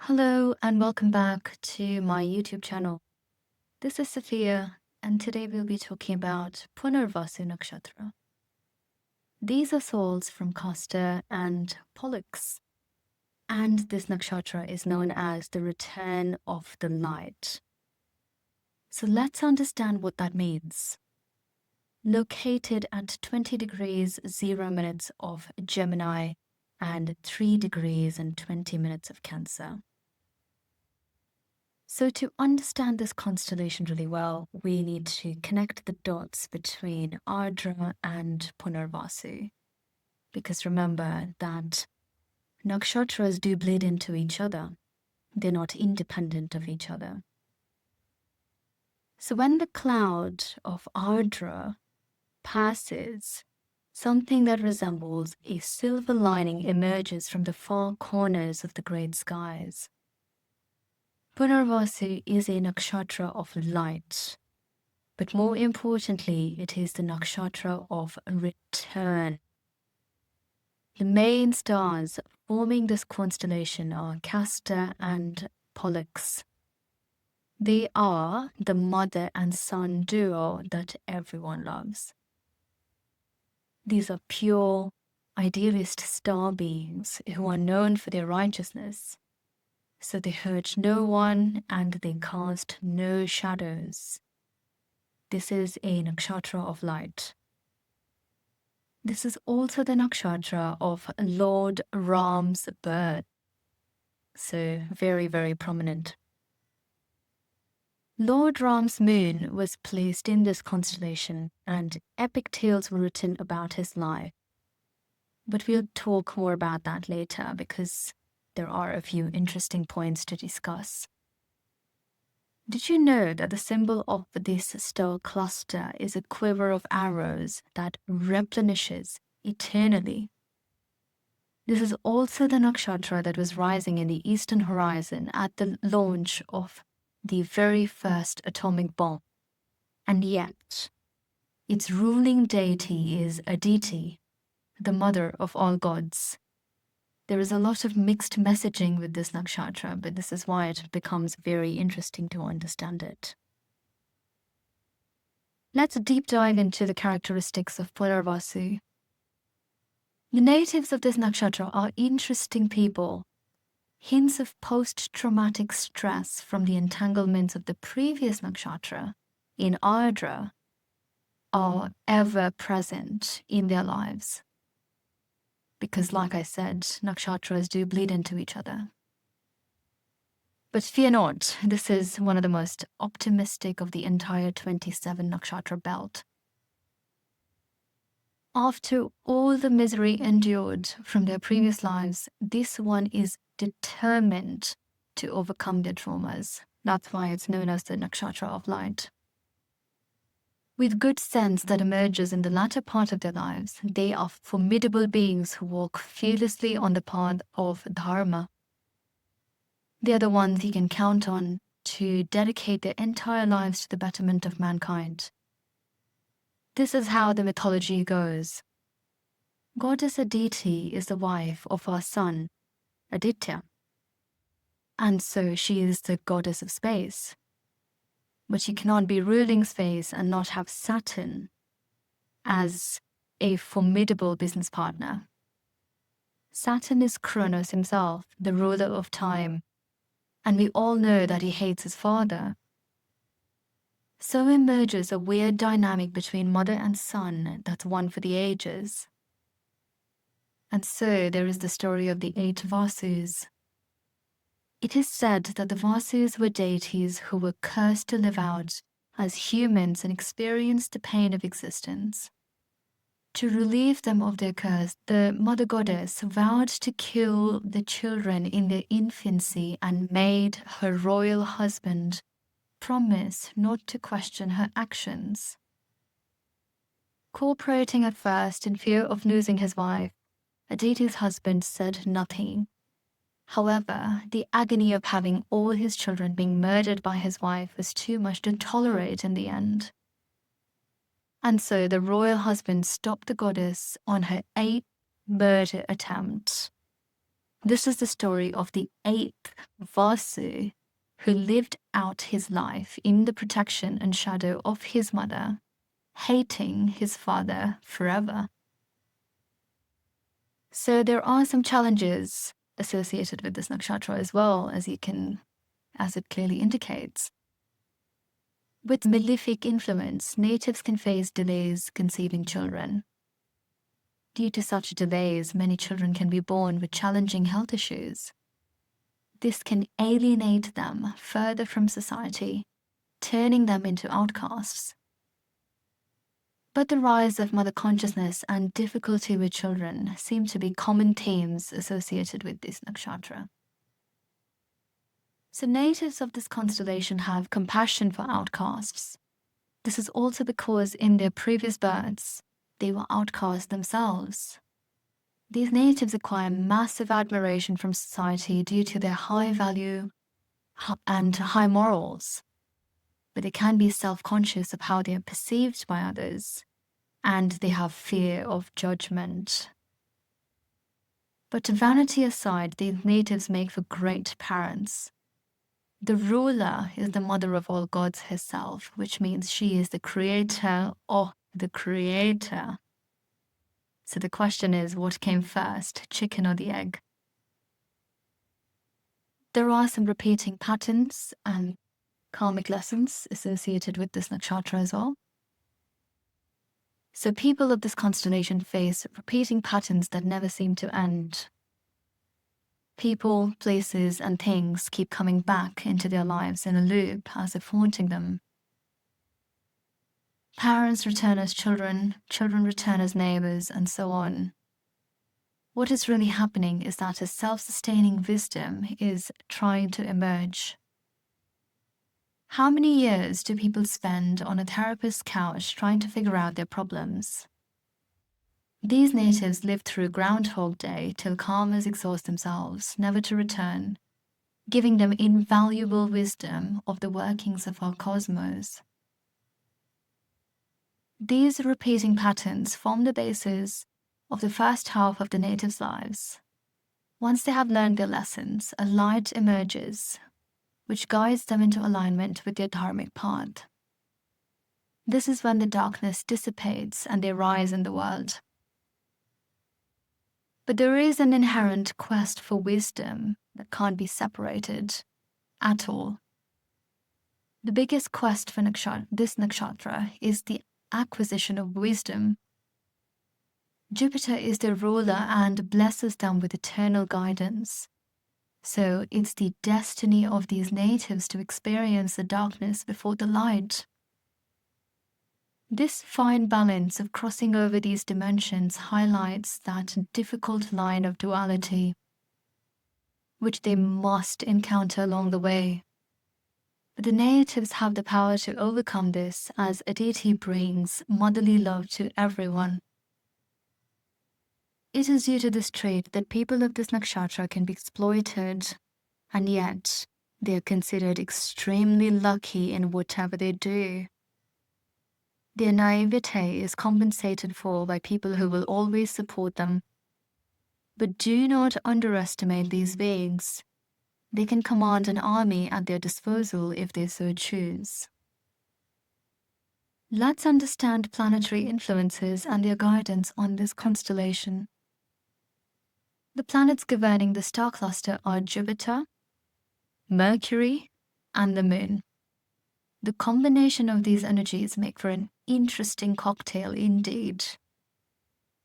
Hello and welcome back to my YouTube channel. This is Sophia, and today we'll be talking about Punarvasu Nakshatra. These are souls from Castor and Pollux, and this nakshatra is known as the return of the light. So let's understand what that means. Located at 20 degrees 0 minutes of Gemini and 3 degrees and 20 minutes of Cancer. So to understand this constellation really well, we need to connect the dots between Ardra and Punarvasu. Because remember that nakshatras do bleed into each other. They're not independent of each other. So when the cloud of Ardra passes, something that resembles a silver lining emerges from the far corners of the great skies. Punarvasu is a nakshatra of light, but more importantly, it is the nakshatra of return. The main stars forming this constellation are Castor and Pollux. They are the mother and son duo that everyone loves. These are pure, idealist star beings who are known for their righteousness. So they hurt no one and they cast no shadows. This is a nakshatra of light. This is also the nakshatra of Lord Ram's birth. So very, very prominent. Lord Ram's moon was placed in this constellation and epic tales were written about his life. But we'll talk more about that later because there are a few interesting points to discuss. Did you know that the symbol of this star cluster is a quiver of arrows that replenishes eternally? This is also the nakshatra that was rising in the eastern horizon at the launch of the very first atomic bomb. And yet, its ruling deity is Aditi, the mother of all gods. There is a lot of mixed messaging with this nakshatra, but this is why it becomes very interesting to understand it. Let's deep dive into the characteristics of Punarvasu. The natives of this nakshatra are interesting people. Hints of post-traumatic stress from the entanglements of the previous nakshatra in Ardra are ever present in their lives. Because like I said, nakshatras do bleed into each other. But fear not, this is one of the most optimistic of the entire 27 nakshatra belt. After all the misery endured from their previous lives, this one is determined to overcome their traumas. That's why it's known as the nakshatra of light. With good sense that emerges in the latter part of their lives, they are formidable beings who walk fearlessly on the path of dharma. They are the ones you can count on to dedicate their entire lives to the betterment of mankind. This is how the mythology goes. Goddess Aditi is the wife of our son, Aditya. And so she is the goddess of space. But you cannot be ruling space and not have Saturn as a formidable business partner. Saturn is Kronos himself, the ruler of time, and we all know that he hates his father. So emerges a weird dynamic between mother and son that's one for the ages. And so there is the story of the 8 Vasus. It is said that the Vasus were deities who were cursed to live out as humans and experience the pain of existence. To relieve them of their curse, the mother goddess vowed to kill the children in their infancy and made her royal husband promise not to question her actions. Cooperating at first in fear of losing his wife, Aditi's husband said nothing. However, the agony of having all his children being murdered by his wife was too much to tolerate in the end. And so the royal husband stopped the goddess on her 8th murder attempt. This is the story of the 8th Vasu, who lived out his life in the protection and shadow of his mother, hating his father forever. So there are some challenges associated with this nakshatra as well, as it clearly indicates. With malefic influence, natives can face delays conceiving children. Due to such delays, many children can be born with challenging health issues. This can alienate them further from society, turning them into outcasts. But the rise of mother consciousness and difficulty with children seem to be common themes associated with this nakshatra. So natives of this constellation have compassion for outcasts. This is also because in their previous births, they were outcasts themselves. These natives acquire massive admiration from society due to their high value and high morals, but they can be self-conscious of how they are perceived by others, and they have fear of judgment. But vanity aside, these natives make for great parents. The ruler is the mother of all gods herself, which means she is the creator of the creator. So the question is, what came first, chicken or the egg? There are some repeating patterns and karmic lessons associated with this nakshatra as well. So people of this constellation face repeating patterns that never seem to end. People, places, and things keep coming back into their lives in a loop as if haunting them. Parents return as children, children return as neighbors, and so on. What is really happening is that a self-sustaining wisdom is trying to emerge. How many years do people spend on a therapist's couch trying to figure out their problems? These natives live through Groundhog Day till karmas exhaust themselves, never to return, giving them invaluable wisdom of the workings of our cosmos. These repeating patterns form the basis of the first half of the natives' lives. Once they have learned their lessons, a light emerges, which guides them into alignment with their dharmic path. This is when the darkness dissipates and they rise in the world. But there is an inherent quest for wisdom that can't be separated at all. The biggest quest for this nakshatra is the acquisition of wisdom. Jupiter is their ruler and blesses them with eternal guidance. So it's the destiny of these natives to experience the darkness before the light. This fine balance of crossing over these dimensions highlights that difficult line of duality, which they must encounter along the way. But the natives have the power to overcome this, as Aditi brings motherly love to everyone. It is due to this trait that people of this nakshatra can be exploited, and yet they are considered extremely lucky in whatever they do. Their naivete is compensated for by people who will always support them. But do not underestimate these beings. They can command an army at their disposal if they so choose. Let's understand planetary influences and their guidance on this constellation. The planets governing the star cluster are Jupiter, Mercury, and the Moon. The combination of these energies make for an interesting cocktail indeed.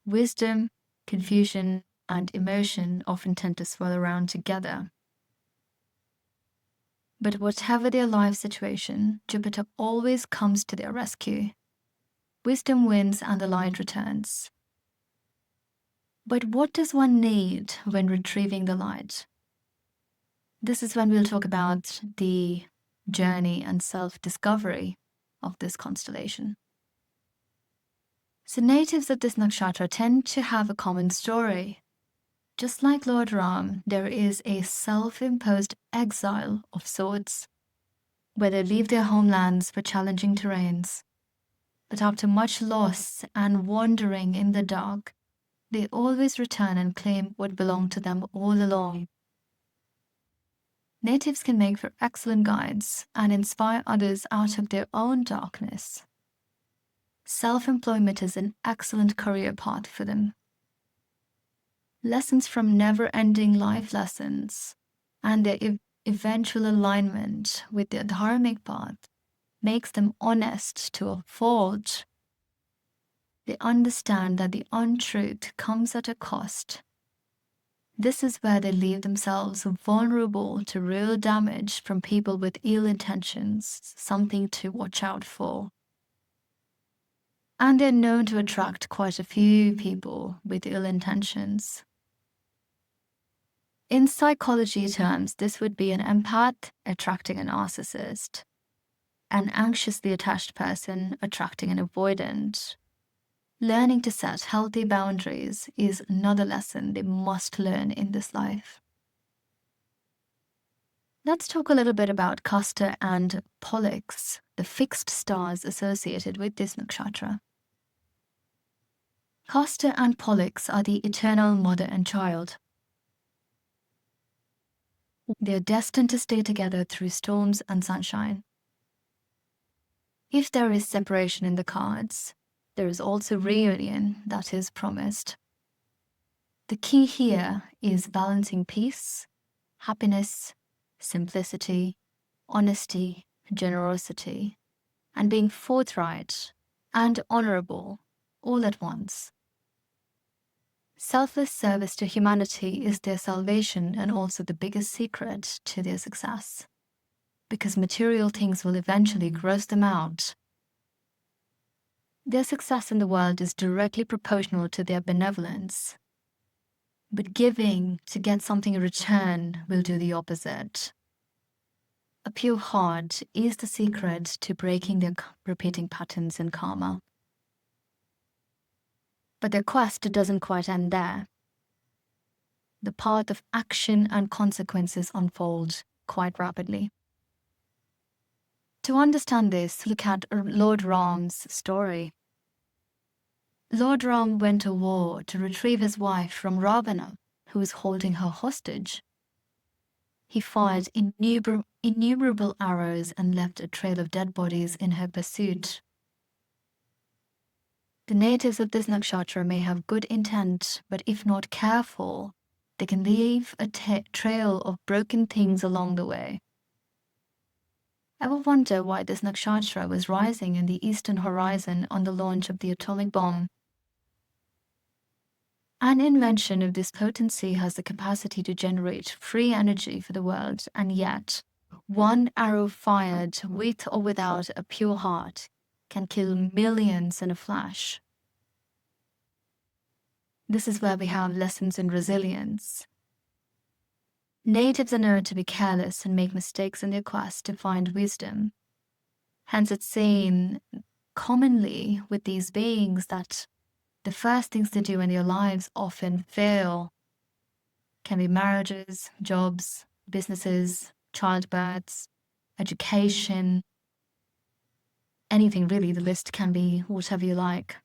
Wisdom, confusion, and emotion often tend to swirl around together. But whatever their life situation, Jupiter always comes to their rescue. Wisdom wins and the light returns. But what does one need when retrieving the light? This is when we'll talk about the journey and self-discovery of this constellation. So natives of this nakshatra tend to have a common story. Just like Lord Ram, there is a self-imposed exile of sorts, where they leave their homelands for challenging terrains. But after much loss and wandering in the dark, They always return and claim what belonged to them all along. Natives can make for excellent guides and inspire others out of their own darkness. Self-employment is an excellent career path for them. Lessons from never-ending life lessons and their eventual alignment with their dharmic path makes them honest to a fault. They understand that the untruth comes at a cost. This is where they leave themselves vulnerable to real damage from people with ill intentions, something to watch out for. And they're known to attract quite a few people with ill intentions. In psychology terms, this would be an empath attracting a narcissist, an anxiously attached person attracting an avoidant. Learning to set healthy boundaries is another lesson they must learn in this life. Let's talk a little bit about Castor and Pollux, the fixed stars associated with this nakshatra. Castor and Pollux are the eternal mother and child. They are destined to stay together through storms and sunshine. If there is separation in the cards, there is also reunion that is promised. The key here is balancing peace, happiness, simplicity, honesty, generosity, and being forthright and honorable all at once. Selfless service to humanity is their salvation and also the biggest secret to their success, because material things will eventually gross them out. Their success in the world is directly proportional to their benevolence. But giving to get something in return will do the opposite. A pure heart is the secret to breaking their repeating patterns in karma. But their quest doesn't quite end there. The path of action and consequences unfold quite rapidly. To understand this, look at Lord Ram's story. Lord Ram went to war to retrieve his wife from Ravana, who was holding her hostage. He fired innumerable arrows and left a trail of dead bodies in her pursuit. The natives of this nakshatra may have good intent, but if not careful, they can leave a trail of broken things along the way. Ever wonder why this nakshatra was rising in the eastern horizon on the launch of the atomic bomb? An invention of this potency has the capacity to generate free energy for the world, and yet, one arrow fired with or without a pure heart can kill millions in a flash. This is where we have lessons in resilience. Natives are known to be careless and make mistakes in their quest to find wisdom. Hence, it's seen commonly with these beings that the first things they do in their lives often fail. Can be marriages, jobs, businesses, childbirths, education, anything really. The list can be whatever you like.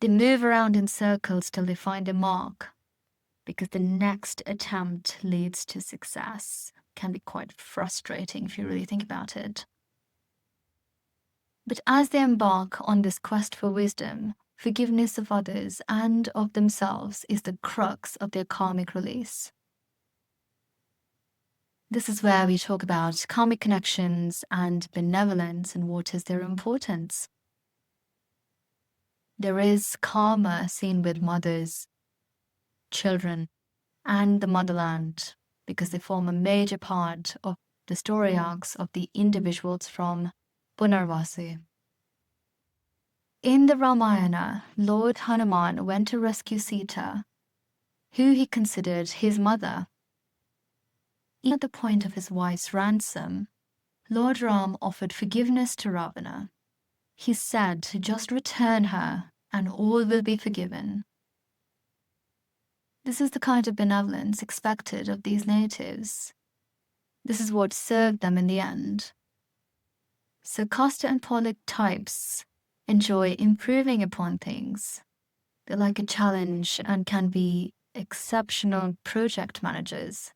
They move around in circles till they find a mark, because the next attempt leads to success. Can be quite frustrating if you really think about it. But as they embark on this quest for wisdom, forgiveness of others and of themselves is the crux of their karmic release. This is where we talk about karmic connections and benevolence and what is their importance. There is karma seen with mothers, children, and the motherland, because they form a major part of the story arcs of the individuals from Punarvasu. In the Ramayana, Lord Hanuman went to rescue Sita, who he considered his mother. Even at the point of his wife's ransom, Lord Ram offered forgiveness to Ravana. He said to just return her and all will be forgiven. This is the kind of benevolence expected of these natives. This is what served them in the end. So Castor and Pollux types enjoy improving upon things, They like a challenge and can be exceptional project managers.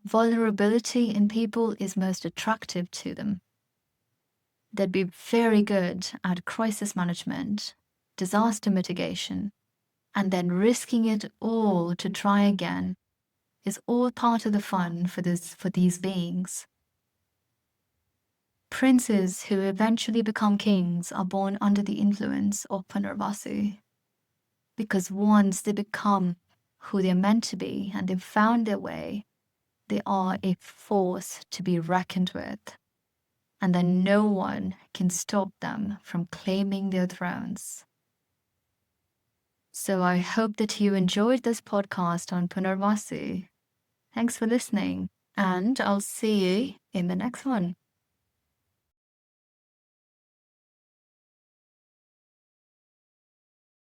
Vulnerability in people is most attractive to them. They'd be very good at crisis management, disaster mitigation, and then risking it all to try again is all part of the fun for these beings. Princes who eventually become kings are born under the influence of Punarvasu, because once they become who they're meant to be and they've found their way, they are a force to be reckoned with, and then no one can stop them from claiming their thrones. So I hope that you enjoyed this podcast on Punarvasu. Thanks for listening, and I'll see you in the next one.